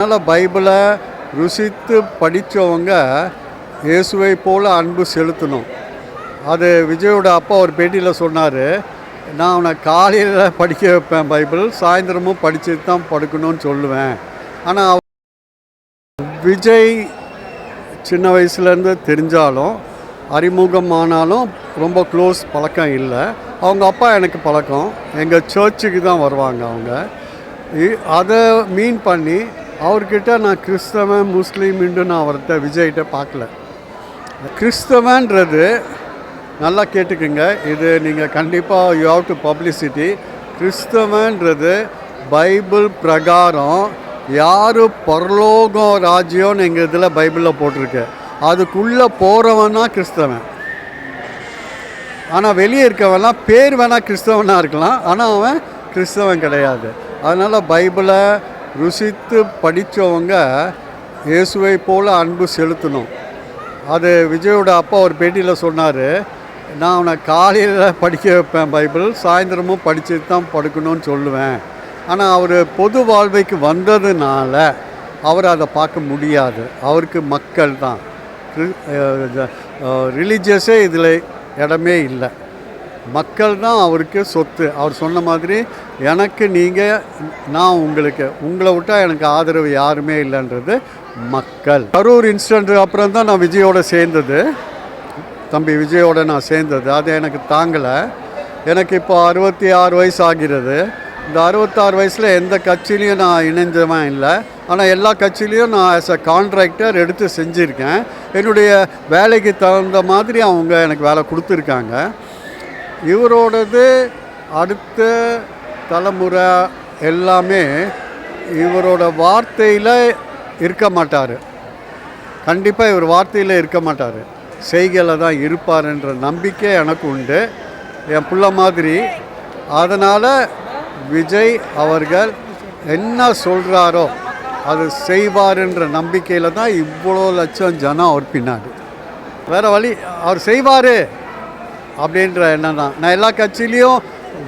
அதனால் பைபிளை ருசித்து படித்தவங்க இயேசுவை போல் அன்பு செலுத்தணும். அது விஜயோட அப்பா ஒரு பேட்டியில் சொன்னார், நான் அவனை காலையில் படிக்க வைப்பேன் பைபிள், சாயந்தரமும் படிச்சுட்டு தான் படுக்கணும்னு சொல்லுவேன். ஆனால் விஜய் சின்ன வயசுலேருந்து தெரிஞ்சாலும் அறிமுகமானாலும் ரொம்ப க்ளோஸ் பழக்கம் இல்லை. அவங்க அப்பா எனக்கு பழக்கம், எங்கள் சர்ச்சுக்கு தான் வருவாங்க அவங்க. அதை மீன் பண்ணி அவர்கிட்ட நான் கிறிஸ்தவன் முஸ்லீம்னு நான் அவர்கிட்ட விஜய்கிட்ட பார்க்கல. கிறிஸ்தவன்றது நல்லா கேட்டுக்குங்க, இது நீங்கள் கண்டிப்பாக யூ ஹாவ் டு பப்ளிசிட்டி. கிறிஸ்தவன்றது பைபிள் பிரகாரம் யார் பரலோகம் ராஜ்யம்னு எங்கள் இதில் பைபிளில் போட்டிருக்கு, அதுக்குள்ளே போகிறவனா கிறிஸ்தவன். ஆனால் வெளியே இருக்கவன்லாம் பேர் வேணால் கிறிஸ்தவனாக இருக்கலாம், ஆனால் அவன் கிறிஸ்தவன் கிடையாது. அதனால் பைபிளை ருசித்து படித்தவங்க இயேசுவை போல் அன்பு செலுத்தணும். அது விஜயோட அப்பா ஒரு பேட்டியில் சொன்னார், நான் அவனை காலையில் படிக்க வைப்பேன் பைபிள், சாயந்தரமும் படிச்சுட்டு தான் படுக்கணும்னு சொல்லுவேன். ஆனால் அவர் பொது வாழ்வைக்கு வந்ததுனால அவர் அதை பார்க்க முடியாது. அவருக்கு மக்கள் தான், ரிலீஜியஸே இதில் இடமே இல்லை. மக்கள் தான் அவருக்கு சொத்து. அவர் சொன்ன மாதிரி எனக்கு நீங்கள், நான் உங்களுக்கு, உங்களை விட்டால் எனக்கு ஆதரவு யாருமே இல்லைன்றது மக்கள். கரூர் இன்சிடென்ட் அப்புறம் தான் நான் விஜயோட சேர்ந்தது, தம்பி விஜயோட நான் சேர்ந்தது. அது எனக்கு தாங்கலை. எனக்கு இப்போ 66 வயசு ஆகிறது. இந்த 66 வயசில் எந்த கட்சியிலையும் நான் இணைஞ்சவன் இல்லை. ஆனால் எல்லா கட்சியிலையும் நான் ஆஸ் அ கான்ட்ராக்டர் எடுத்து செஞ்சுருக்கேன். என்னுடைய வேலைக்கு தகுந்த மாதிரி அவங்க எனக்கு வேலை கொடுத்துருக்காங்க. இவரோடது அடுத்த தலைமுறை எல்லாமே இவரோட வார்த்தையில் இருக்க மாட்டார். கண்டிப்பாக இவர் வார்த்தையில் இருக்க மாட்டார், செய்கையில் தான் இருப்பார்ன்ற நம்பிக்கை எனக்கு உண்டு, என் பிள்ளை மாதிரி. அதனால் விஜய் அவர்கள் என்ன சொல்கிறாரோ அது செய்வார்ன்ற நம்பிக்கையில் தான் இவ்வளோ லட்சம் ஜனம் அவர் பின்னாடி. வேறு வழி, அவர் செய்வார் அப்படின்ற எண்ணம் தான். நான் எல்லா கட்சியிலையும்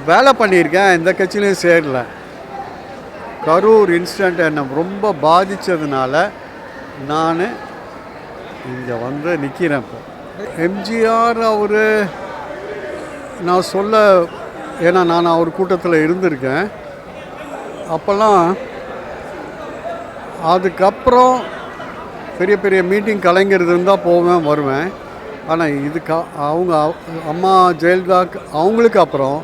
வேலை பண்ணியிருக்கேன், எந்த கட்சியிலையும் சேரல. கரூர் இன்சிடெண்ட் என்னை ரொம்ப பாதித்ததுனால நான் இங்கே வந்து நிற்கிறேன். இப்போ எம்ஜிஆர் அவர் நான் சொல்ல, ஏன்னா நான் அவர் கூட்டத்தில் இருந்திருக்கேன் அப்போல்லாம். அதுக்கப்புறம் பெரிய பெரிய மீட்டிங் கலைஞர் இருந்தால் போவேன் வருவேன். ஆனால் இதுக்கு அவங்க அம்மா ஜெயலலிதா அவங்களுக்கு அப்புறம்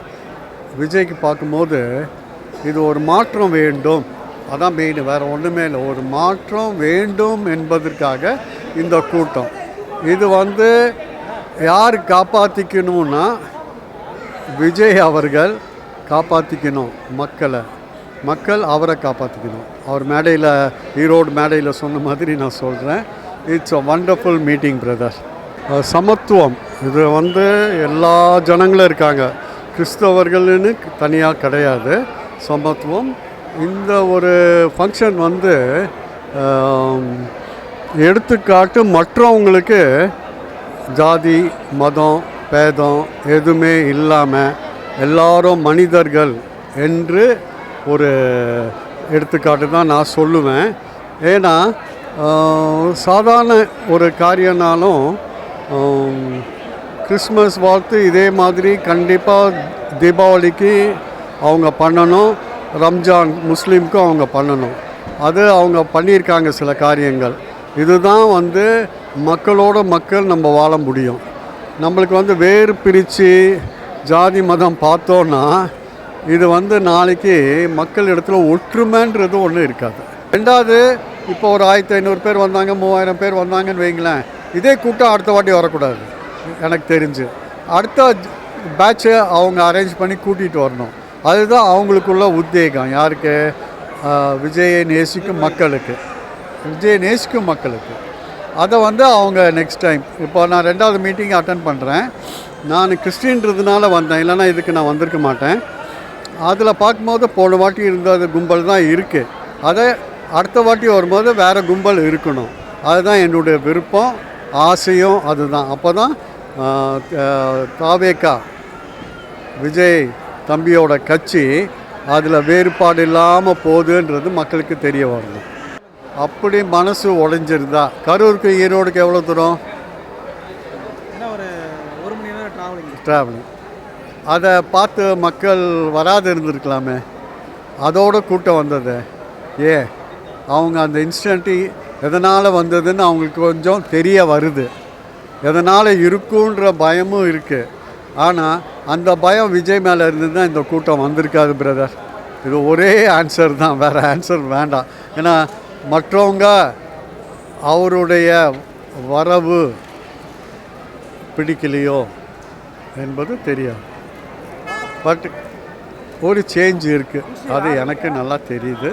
விஜய்க்கு பார்க்கும்போது இது ஒரு மாற்றம் வேண்டும், அதான் மெயின், வேறு ஒன்றுமே இல்லை. ஒரு மாற்றம் வேண்டும் என்பதற்காக இந்த கூட்டம். இது வந்து யார் காப்பாற்றிக்கணும்னா விஜய் அவர்கள் காப்பாற்றிக்கணும் மக்களை, மக்கள் அவரை காப்பாற்றிக்கணும். அவர் மேடையில், ஈரோடு மேடையில் சொன்ன மாதிரி நான் சொல்கிறேன், it's a wonderful meeting brother. சமத்துவம், இது வந்து எல்லா ஜனங்களும் இருக்காங்க, கிறிஸ்தவர்கள்னு தனியாக கிடையாது. சமத்துவம். இந்த ஒரு ஃபங்க்ஷன் வந்து எடுத்துக்காட்டு மற்றவங்களுக்கு ஜாதி மதம் பேதம் எதுவுமே இல்லாமல் எல்லாரும் மனிதர்கள் என்று ஒரு எடுத்துக்காட்டு தான் நான் சொல்லுவேன். ஏன்னா சாதாரண ஒரு காரியம்னாலும் கிறிஸ்மஸ் வாழ்த்து இதே மாதிரி கண்டிப்பாக தீபாவளிக்கு அவங்க பண்ணணும், ரம்ஜான் முஸ்லீமுக்கும் அவங்க பண்ணணும். அது அவங்க பண்ணியிருக்காங்க சில காரியங்கள். இதுதான் வந்து மக்களோட மக்கள் நம்ம வாழ முடியும். நம்மளுக்கு வந்து வேறு பிரித்து ஜாதி மதம் பார்த்தோன்னா இது வந்து நாளைக்கு மக்கள் இடத்துல ஒற்றுமைன்றது ஒன்றும் இருக்காது. ரெண்டாவது, இப்போ ஒரு 1500 பேர் வந்தாங்க, 3000 பேர் வந்தாங்கன்னு வைங்களேன், இதே கூட்டம் அடுத்த வாட்டி வரக்கூடாது. எனக்கு தெரிஞ்சு அடுத்த பேட்சை அவங்க அரேஞ்ச் பண்ணி கூட்டிகிட்டு வரணும். அதுதான் அவங்களுக்குள்ள உத்வேகம். யாருக்கு? விஜயை நேசிக்கும் மக்களுக்கு, விஜயை நேசிக்கும் மக்களுக்கு. அதை வந்து அவங்க நெக்ஸ்ட் டைம், இப்போ நான் 2வது மீட்டிங் அட்டன் பண்ணுறேன். நான் கிறிஸ்டின்றதுனால வந்தேன், இல்லைன்னா இதுக்கு நான் வந்திருக்க மாட்டேன். அதில் பார்க்கும்போது போன வாட்டி இருந்த கும்பல் தான் இருக்குது. அதை அடுத்த வாட்டி வரும்போது வேறு கும்பல் இருக்கணும். அதுதான் என்னுடைய விருப்பம், ஆசையும் அதுதான். அப்போ தான் தாவேகா விஜய் தம்பியோட கட்சி அதில் வேறுபாடு இல்லாமல் போகுதுன்றது மக்களுக்கு தெரிய வரணும். அப்படி மனசு உடைஞ்சிருந்தா கரூருக்கு ஈரோடுக்கு எவ்வளோ தூரம் ஒரு 1 மணி நேரம் ட்ராவலிங், அதை பார்த்து மக்கள் வராது இருந்திருக்கலாமே, அதோட கூட்டம் வந்தது. அவங்க அந்த இன்ஸ்டன்ட்டு எதனால் வந்ததுன்னு அவங்களுக்கு கொஞ்சம் தெரிய வருது, எதனால் இருக்குன்ற பயமும் இருக்குது. ஆனால் அந்த பயம் விஜய் மேலே இருந்ததுன்னா இந்த கூட்டம் வந்திருக்காது பிரதர். இது ஒரே ஆன்சர் தான், வேறு ஆன்சர் வேண்டாம். ஏன்னா மற்றவங்க அவருடைய வரவு பிடிக்கலையோ என்பது தெரியாது. பட் ஒரு சேஞ்ச் இருக்குது, அது எனக்கு நல்லா தெரியுது.